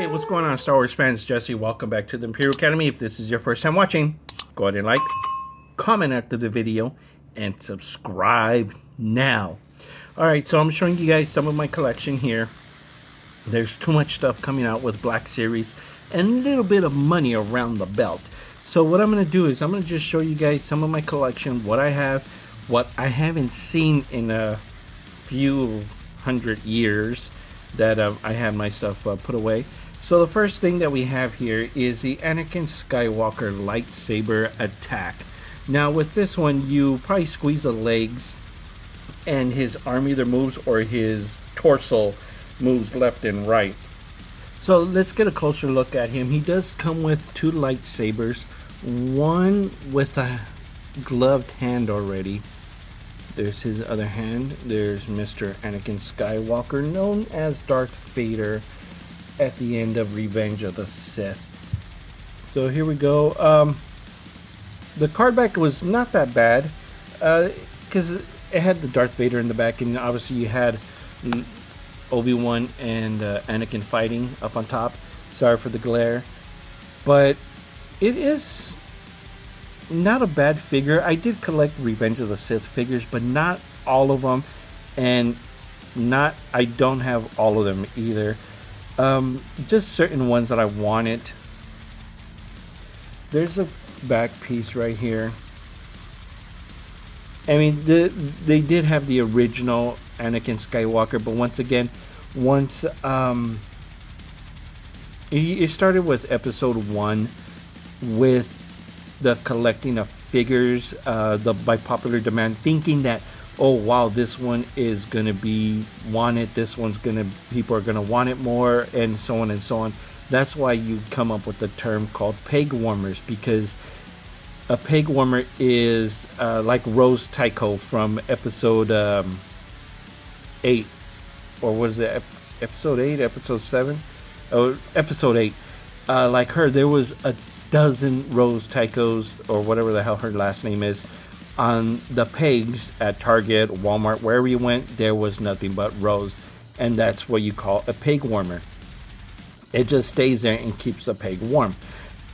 Hey, what's going on, Star Wars fans? Jesse, welcome back to the Imperial Academy. If this is your first time watching, go ahead and like, comment after the video, and subscribe now. Alright, so I'm showing you guys some of my collection here. There's too much stuff coming out with Black Series and a little bit of money around the belt. So what I'm going to do is I'm going to just show you guys some of my collection, what I have, what I haven't seen in a few hundred years that I have my stuff put away. So the first thing that we have here is the Anakin Skywalker lightsaber attack. Now with this one, you probably squeeze the legs and his arm either moves or his torso moves left and right. So let's get a closer look at him. He does come with two lightsabers, one with a gloved hand already. There's his other hand. There's Mr. Anakin Skywalker, known as Darth Vader at the end of Revenge of the Sith. So here we go. The card back was not that bad because it had the Darth Vader in the back, and obviously you had Obi-Wan and Anakin fighting up on top. Sorry for the glare, but it is not a bad figure. I did collect Revenge of the Sith figures, but not all of them, and I don't have all of them either. Just certain ones that I wanted. There's a back piece right here. I mean, they did have the original Anakin Skywalker, but once again, it started with episode 1 with the collecting of figures by popular demand, thinking that, oh wow, this one is gonna be wanted, people are gonna want it more, and so on and so on. That's why you come up with the term called peg warmers, because a peg warmer is like Rose Tycho from episode 8, or was it episode 8, episode 7? Oh, episode 8. Like her, there was a dozen Rose Tychos, or whatever the hell her last name is, on the pegs at Target, Walmart, wherever you went. There was nothing but Rose, and that's what you call a peg warmer. It just stays there and keeps the peg warm.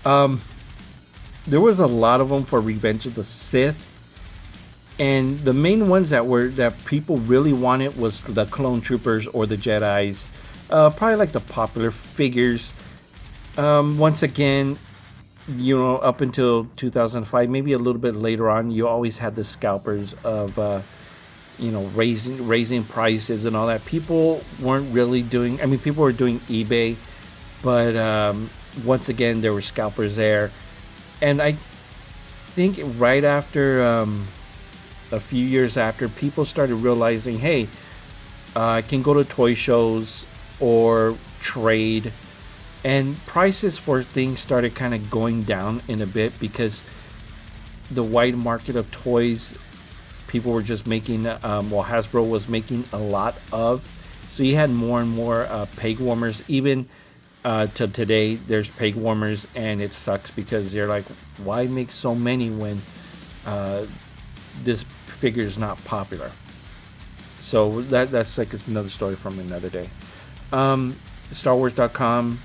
There was a lot of them for Revenge of the Sith, and the main ones that people really wanted was the Clone Troopers or the Jedis. Probably like the popular figures. Once again, you know, up until 2005, maybe a little bit later on, you always had the scalpers of you know, raising prices and all that. People weren't really doing, I mean, people were doing eBay, but once again, there were scalpers there. And I think right after a few years after, people started realizing, hey, I can go to toy shows or trade, and prices for things started kind of going down in a bit, because the wide market of toys, people were just making, well, Hasbro was making a lot of, so you had more and more peg warmers. Even to today, there's peg warmers, and it sucks because they're like, why make so many when this figure is not popular? So that's like another story from another day. StarWars.com,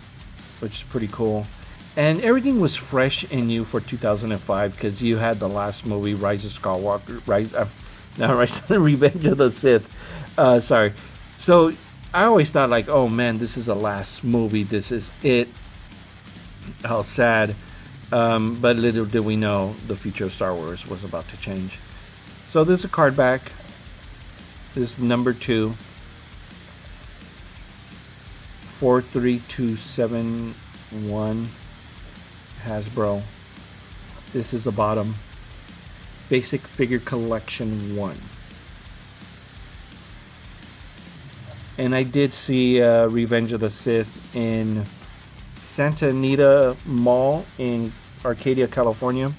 which is pretty cool, and everything was fresh and new for 2005, because you had the last movie, Rise of Skywalker, Revenge of the Sith. Sorry. So I always thought, like, oh man, this is the last movie, this is it. How sad. But little did we know the future of Star Wars was about to change. So this is a card back. This is number 2. 43271 Hasbro. This is the bottom. Basic Figure Collection 1. And I did see Revenge of the Sith in Santa Anita Mall in Arcadia, California.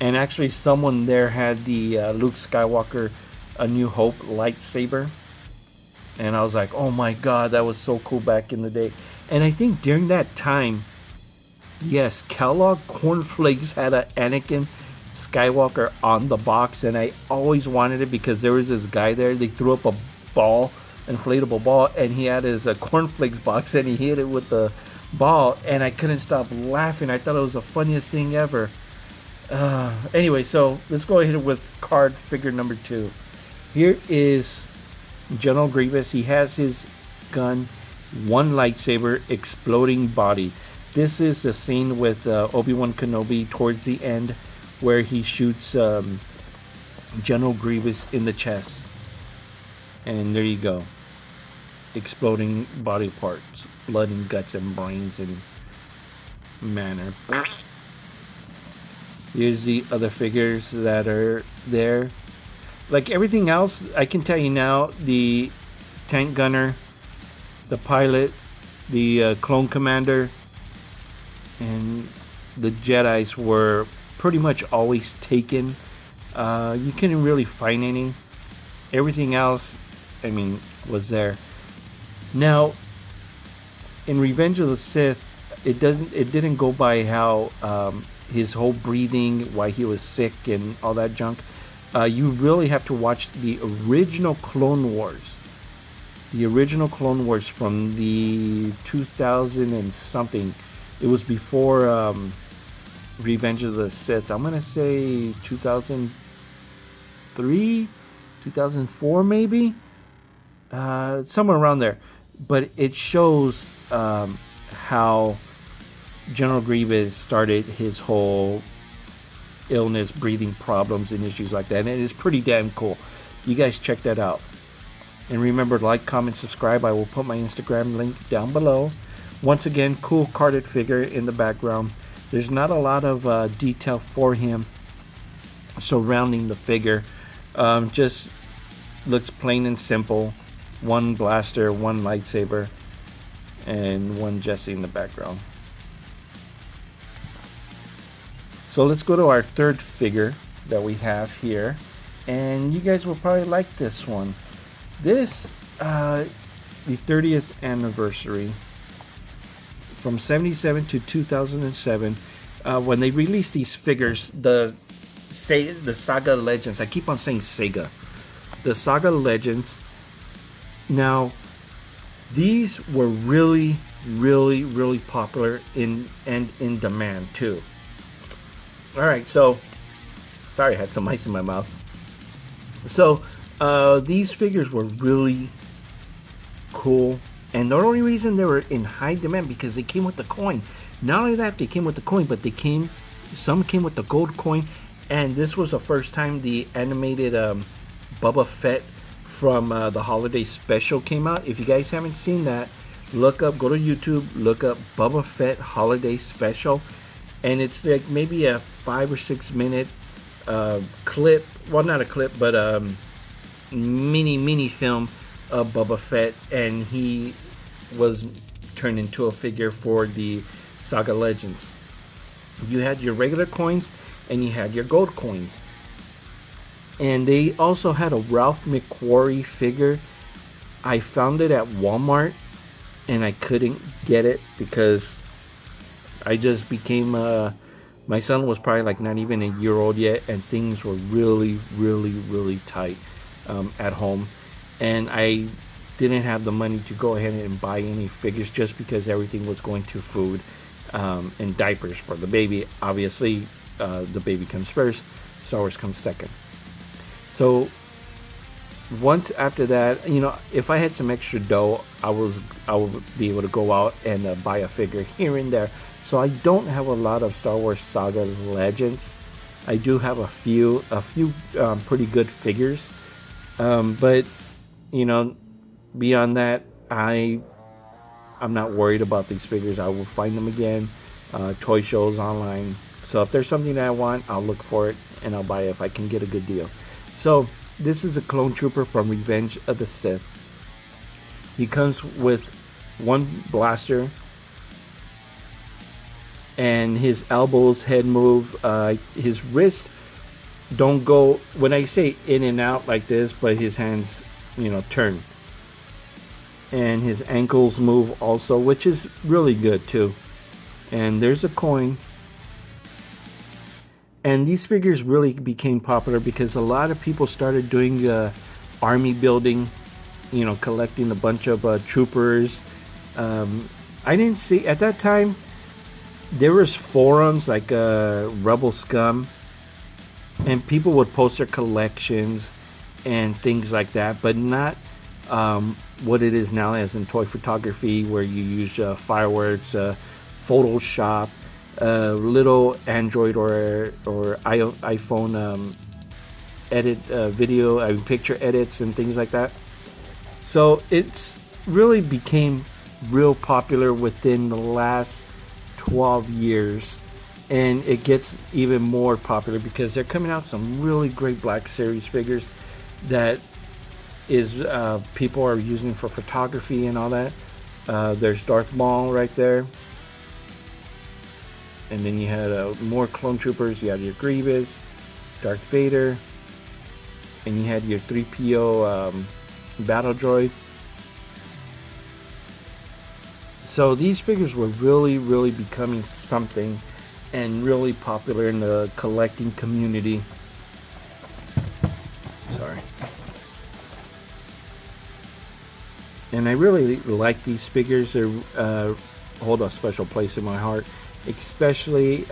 And actually someone there had the Luke Skywalker A New Hope lightsaber. And I was like, oh my god, that was so cool back in the day. And I think during that time, yes, Kellogg Corn Flakes had an Anakin Skywalker on the box, and I always wanted it because there was this guy there. They threw up a ball inflatable ball, and he had his cornflakes box, and he hit it with the ball, and I couldn't stop laughing. I thought it was the funniest thing ever. Anyway, so let's go ahead with card figure number 2. Here is General Grievous. He has his gun, one lightsaber, exploding body. This is the scene with Obi-Wan Kenobi towards the end, where he shoots General Grievous in the chest. And there you go. Exploding body parts, blood and guts and brains and manner. Here's the other figures that are there. Like everything else, I can tell you now, the tank gunner, the pilot, the clone commander, and the Jedis were pretty much always taken. You couldn't really find any. Everything else, I mean, was there. Now, in Revenge of the Sith, it didn't go by how his whole breathing, why he was sick and all that junk. You really have to watch the original Clone Wars. The original Clone Wars from the 2000 and something. It was before Revenge of the Sith. I'm gonna say 2003, 2004 maybe, somewhere around there. But it shows how General Grievous started his whole illness, breathing problems, and issues like that. And it is pretty damn cool. You guys check that out. And remember, like, comment, subscribe. I will put my Instagram link down below. Once again, cool carded figure in the background. There's not a lot of detail for him surrounding the figure. Just looks plain and simple. One blaster, one lightsaber, and one Jesse in the background. So let's go to our third figure that we have here, and you guys will probably like this one. This, the 30th anniversary from 77 to 2007, when they released these figures, the Saga Legends. I keep on saying Sega. The Saga Legends. Now, these were really, really, really popular and in demand too. All right, so sorry, I had some ice in my mouth. So these figures were really cool, and the only reason they were in high demand because they came with the coin. Not only that, they came with the coin, but some came with the gold coin, and this was the first time the animated Boba Fett from the holiday special came out. If you guys haven't seen that, go to YouTube, look up Boba Fett holiday special, and it's like maybe a 5 or 6 minute clip. Well, not a clip, but mini film of Boba Fett, and he was turned into a figure for the Saga Legends. You had your regular coins and you had your gold coins. And they also had a Ralph McQuarrie figure. I found it at Walmart and I couldn't get it because I just became my son was probably like not even a year old yet, and things were really, really, really tight at home, and I didn't have the money to go ahead and buy any figures just because everything was going to food and diapers for the baby. Obviously, the baby comes first, Star Wars comes second. So once after that, you know, if I had some extra dough, I would be able to go out and buy a figure here and there. So I don't have a lot of Star Wars Saga Legends. I do have a few pretty good figures, but you know, beyond that, I'm not worried about these figures. I will find them again, toy shows, online. So if there's something that I want, I'll look for it and I'll buy it if I can get a good deal. So this is a clone trooper from Revenge of the Sith. He comes with one blaster, and his elbows, head move, his wrists don't go, when I say in and out like this, but his hands, you know, turn. And his ankles move also, which is really good too. And there's a coin. And these figures really became popular because a lot of people started doing army building you know, collecting a bunch of troopers. I didn't see at that time. There was forums like Rebel Scum, and people would post their collections and things like that, but not what it is now as in toy photography, where you use fireworks, Photoshop, little Android or iPhone edit video, picture edits and things like that. So it's really became real popular within the last 12 years, and it gets even more popular because they're coming out some really great Black Series figures that is people are using for photography and all that. There's Darth Maul right there, and then you had more clone troopers. You had your Grievous, Darth Vader, and you had your 3PO battle droid. So these figures were really becoming something and really popular in the collecting community. Sorry. And I really like these figures. They hold a special place in my heart, especially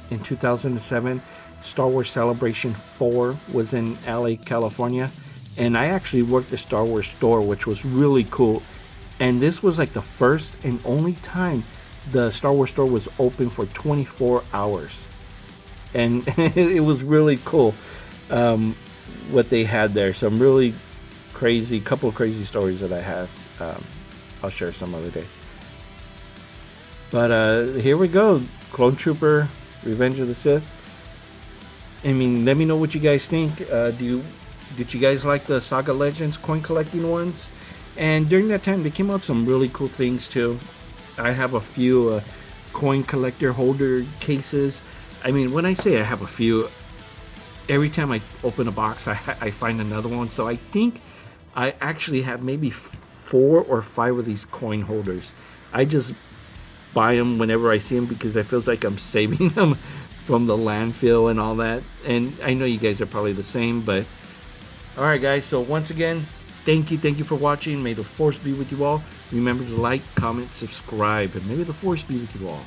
in 2007. Star Wars Celebration 4 was in LA, California, and I actually worked the Star Wars store, which was really cool. And this was like the first and only time the Star Wars store was open for 24 hours. And it was really cool what they had there. Some really couple of crazy stories that I have. I'll share some other day. But here we go. Clone Trooper, Revenge of the Sith. I mean, let me know what you guys think. Did you guys like the Saga Legends coin collecting ones? And during that time, they came out some really cool things too. I have a few coin collector holder cases. I mean, when I say I have a few, every time I open a box, I find another one. So I think I actually have maybe 4 or 5 of these coin holders. I just buy them whenever I see them because it feels like I'm saving them from the landfill and all that. And I know you guys are probably the same, but all right, guys. So once again, thank you for watching. May the Force be with you all. Remember to like, comment, subscribe, and may the Force be with you all.